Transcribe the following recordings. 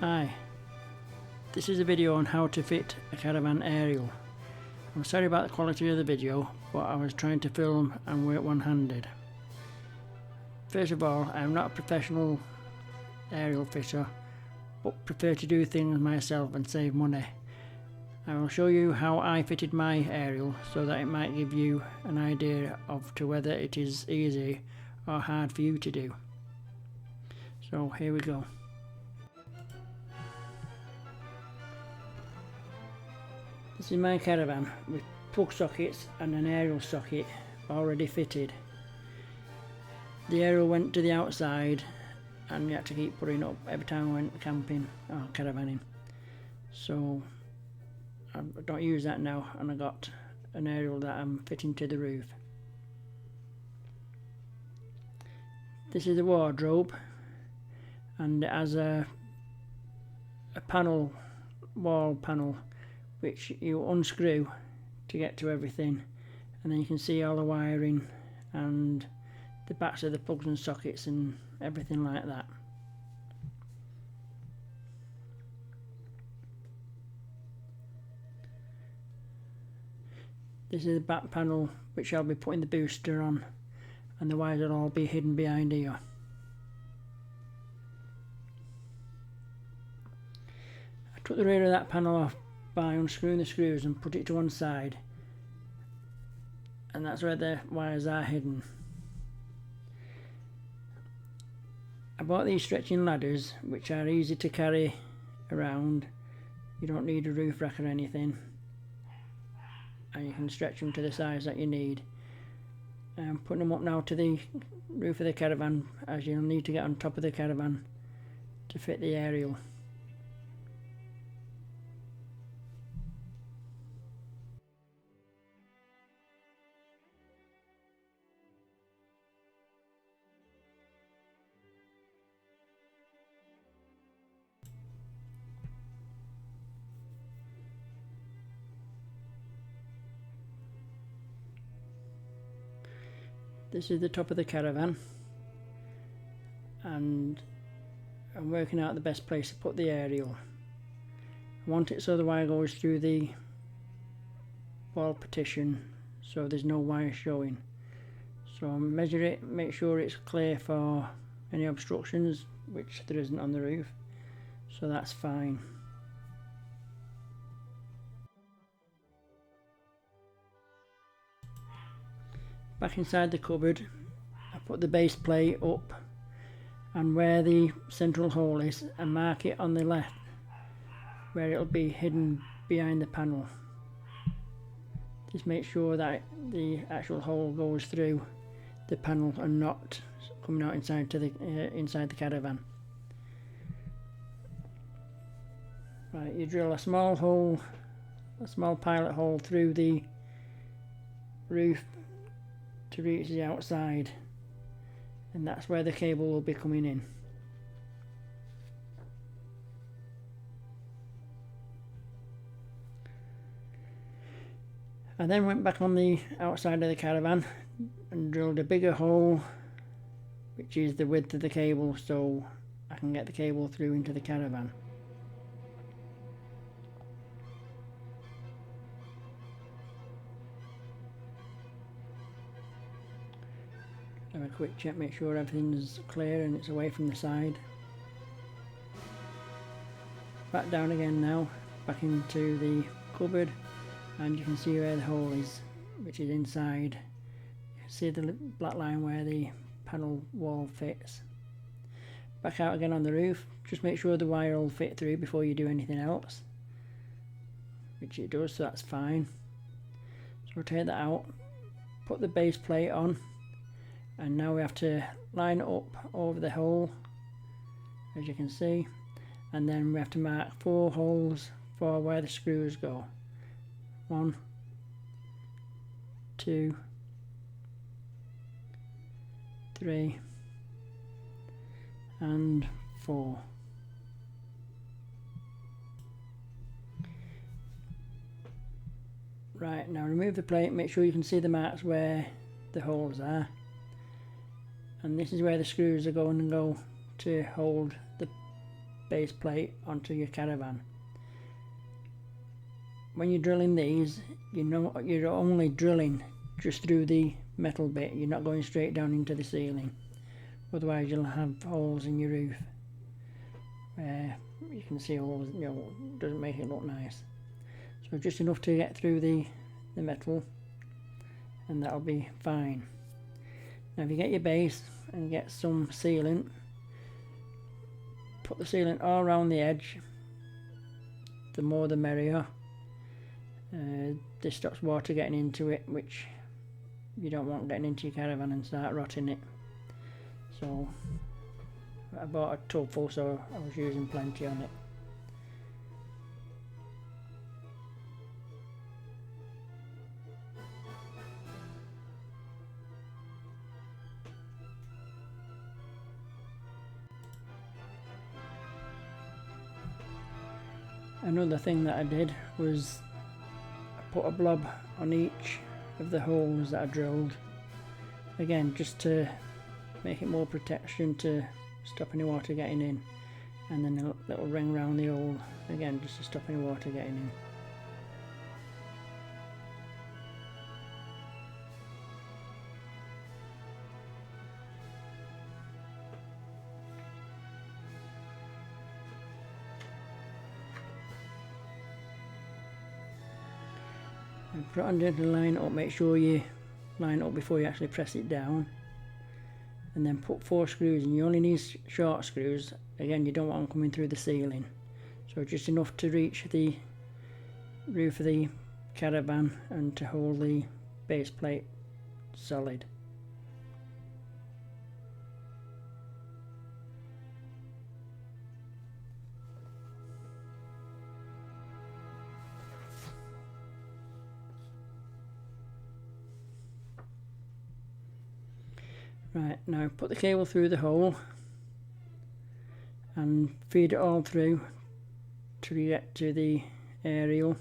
Hi, this is a video on how to fit a caravan aerial. I'm sorry about the quality of the video, but I was trying to film and work one-handed. First of all, I am not a professional aerial fitter, but prefer to do things myself and save money. I will show you how I fitted my aerial so that it might give you an idea of to whether it is easy or hard for you to do. So here we go. This is my caravan with plug sockets and an aerial socket already fitted. The aerial went to the outside and we had to keep putting up every time we went camping or caravanning. So I don't use that now, and I got an aerial that I'm fitting to the roof. This is a wardrobe and it has a panel, wall panel, which you unscrew to get to everything, and then you can see all the wiring and the backs of the plugs and sockets and everything like that. This is the back panel which I'll be putting the booster on, and the wires will all be hidden behind here. I took the rear of that panel off by unscrewing the screws and put it to one side, and that's where the wires are hidden. I bought these stretching ladders which are easy to carry around. You don't need a roof rack or anything, and you can stretch them to the size that you need. I'm putting them up now to the roof of the caravan, as you'll need to get on top of the caravan to fit the aerial. This is the top of the caravan, and I'm working out the best place to put the aerial. I want it so the wire goes through the wall partition so there's no wire showing. So I'll measure it, make sure it's clear for any obstructions, which there isn't on the roof, so that's fine. Back inside the cupboard, I put the base plate up, and where the central hole is, I mark it on the left where it'll be hidden behind the panel. Just make sure that the actual hole goes through the panel and not coming out inside to the inside the caravan. Right, you drill a small hole, a small pilot hole through the roof to reach the outside, and that's where the cable will be coming in. I then went back on the outside of the caravan and drilled a bigger hole, which is the width of the cable, so I can get the cable through into the caravan. Have a quick check, make sure everything's clear and it's away from the side. Back down again now, back into the cupboard, and you can see where the hole is, which is inside. You can see the black line where the panel wall fits. Back out again on the roof, just make sure the wire will fit through before you do anything else, which it does, so that's fine. So take that out, put the base plate on, and now we have to line it up over the hole, as you can see, and then we have to mark 4 holes for where the screws go. 1, 2, 3 and 4. Right, now remove the plate, make sure you can see the marks where the holes are. And this is where the screws are going to go to hold the base plate onto your Caravan. When you're drilling these, you know you're only drilling just through the metal bit, you're not going straight down into the ceiling, otherwise you'll have holes in your roof. You can see holes, you know, doesn't make it look nice. So just enough to get through the metal, and that'll be fine. Now if you get your base and get some sealant, put the sealant all around the edge, the more the merrier. This stops water getting into it, which you don't want getting into your Caravan and start rotting it. So I bought a tub full, so I was using plenty on it. Another thing that I did was I put a blob on each of the holes that I drilled, again just to make it more protection to stop any water getting in, and then a little ring around the hole again just to stop any water getting in. And put it under the line up, make sure you line up before you actually press it down, and then put 4 screws in. You only need short screws, again you don't want them coming through the ceiling, so just enough to reach the roof of the Caravan and to hold the base plate solid. Right, now put the cable through the hole and feed it all through till you get to the aerial,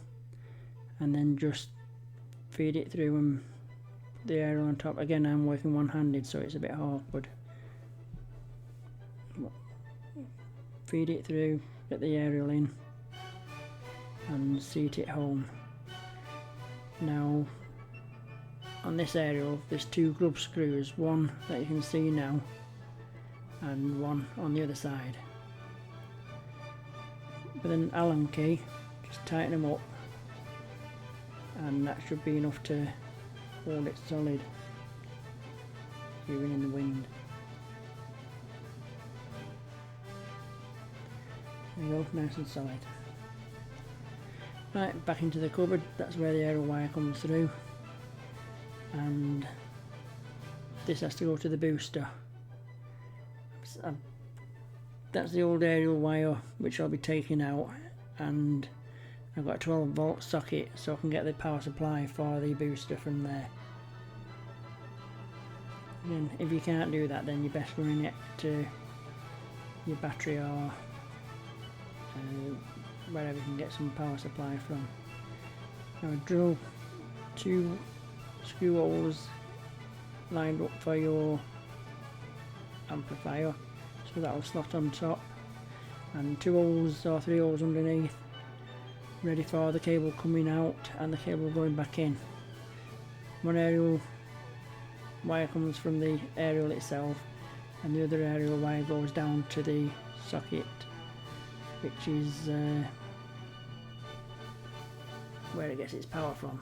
and then just feed it through and put the aerial on top. Again, I'm working one-handed, so it's a bit awkward. Feed it through, get the aerial in and seat it home. Now on this aerial there's 2 grub screws, one that you can see now and one on the other side. With an Allen key, just tighten them up, and that should be enough to hold it solid even in the wind. There you go, nice and solid. Right, back into the cupboard, that's where the aerial wire comes through, and this has to go to the booster. That's the old aerial wire which I'll be taking out, and I've got a 12 volt socket so I can get the power supply for the booster from there. And if you can't do that, then you're best running it to your battery or wherever you can get some power supply from. Now drill 2 screw holes lined up for your amplifier, so that will slot on top, and 2 holes or 3 holes underneath, ready for the cable coming out and the cable going back in. One aerial wire comes from the aerial itself, and the other aerial wire goes down to the socket, which is where it gets its power from.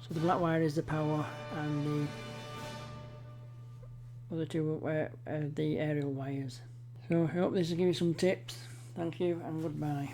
So the black wire is the power, and the other 2 are the aerial wires. So I hope this will give you some tips. Thank you and goodbye.